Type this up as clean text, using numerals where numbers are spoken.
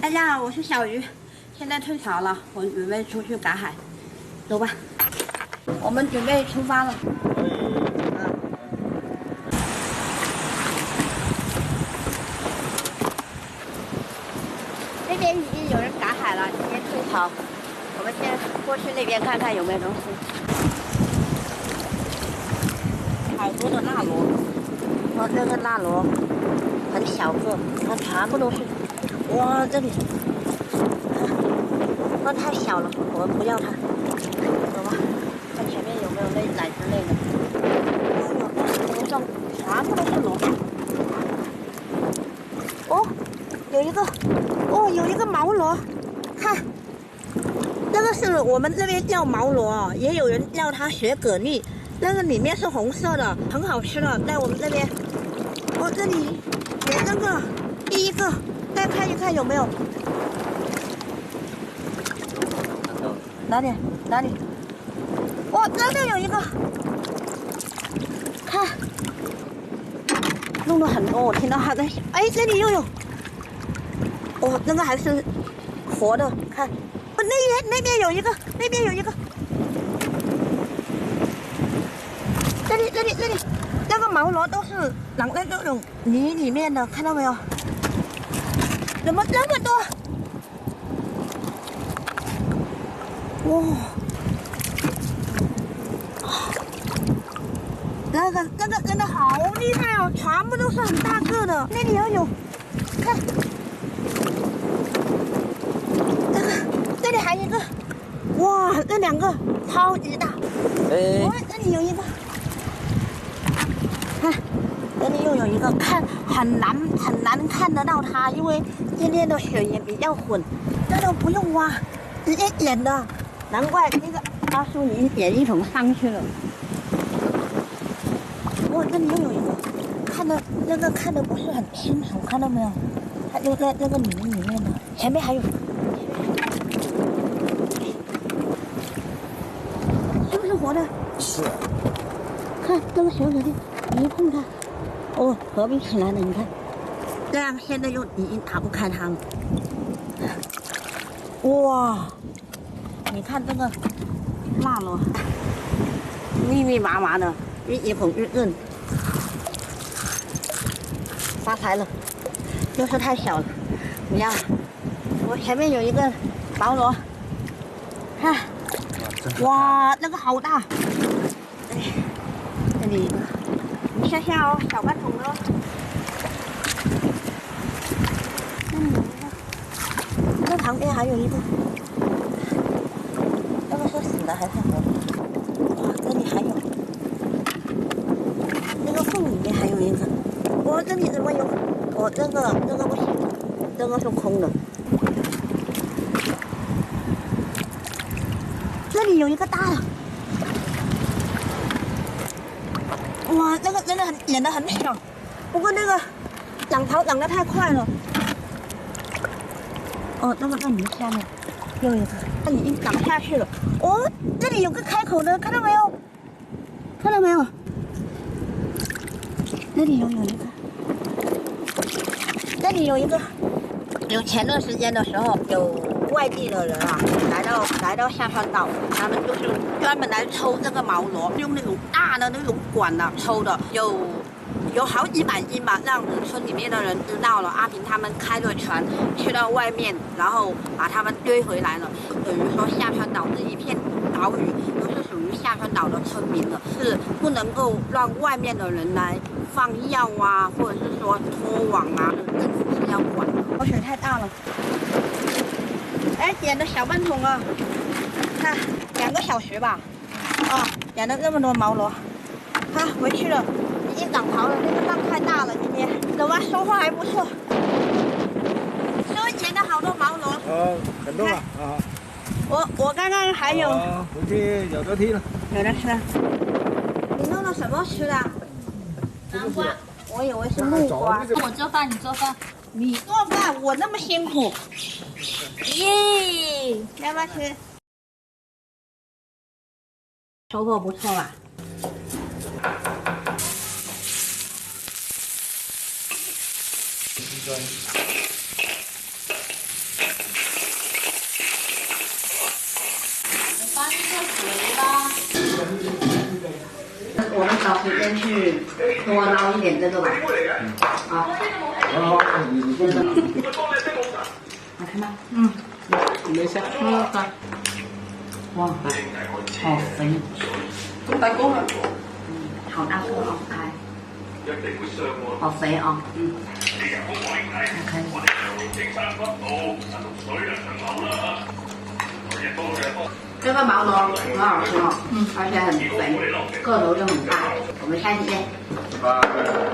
大家好，我是小鱼，现在退潮了，我准备出去赶海，走吧，我们准备出发了。那边已经有人赶海了，今天退潮，我们先过去那边看看有没有东西。好多的辣螺，哇，这个辣螺很小个，它全部都是，哇，这里。那太小了，我们不要它。走吧，看前面有没有奶之类的。楼上全部都是螺。哦，有一个，哦，有一个毛螺，看，这个是我们这边叫毛螺，也有人叫它雪蛤蜊。那个里面是红色的，很好吃的，在我们这边。哦，这里有这个，第一个，再看一看有没有。哪里？哪里？哇，这里有一个，看，弄了很多，我听到它在，哎，这里又有，哦，那个还是活的，看，哦，那边有一个，那边有一个，这里，那个毛螺都是养在这种泥里面的，看到没有？怎么这么多？哇，那个真的好厉害哦，全部都是很大个的。那里也有，看，这里还有一个，哇，这两个超级大。哇，这里有一个，看，这里又有一个，看很难看得到它，因为今天的水也比较混，这都不用挖，直接捡的。难怪那个阿叔已经点一桶上去了。哇，这里又有一个，看的不是很清楚，看到没有？它就在那个泥里面的，前面还有，是不是活的？是。看这个小弟，你一碰它，哦，合并起来了，你看，这样现在又已经打不开它了。哇！你看这个辣螺，密密麻麻的，一捧一润，发财了，就是太小了，不要。我前面有一个毛螺，看，哇，那个好大，这里一个，你想想哦，小半桶的哦。这里有一个，那旁边还有一个。死的还是活的？哇，这里还有，那个缝里面还有一个。哇，这里怎么有？哦，这个不行，这个是空的。这里有一个大的。哇，那个真的演得很小，不过那个长潮长得太快了。哦，那个在泥下面又一个，它已经长下去了。哦，这里有个开口的，看到没有？看到没有？这里有一个，这里有一个。有前段时间的时候，有外地的人啊，来到下川岛，他们就是专门来抽这个毛螺，用那种大的那种管呢抽的，有好几百斤吧，让村里面的人知道了。阿平他们开着船去到外面，然后把他们追回来了。等于说下川岛这一片岛屿都是属于下川岛的村民的，是不能够让外面的人来放药啊，或者是说拖网啊，政府是要管的。水太大了，哎，捡的小半桶啊，看2个小时吧，啊，捡了这么多毛螺，看回去了。已经涨潮了，那个浪太大了，今天走吧，收获还不错，是不是捡了好多毛螺？很多了啊。我刚刚还有，回去有得吃了。有得吃。你弄了什么吃的？南瓜，我以为是木瓜。我做饭，你做饭。你做饭，我那么辛苦。耶，要不要吃？收获不错吧？我们找时间去多捞一点这个吧。啊。这个。好看吗？嗯。没事。哇，好肥。咁大公啊！好大颗哦，哎。好肥哦。嗯。OK。这个毛螺很好吃哦，而且很肥，个头又很大。我们下期见。拜拜。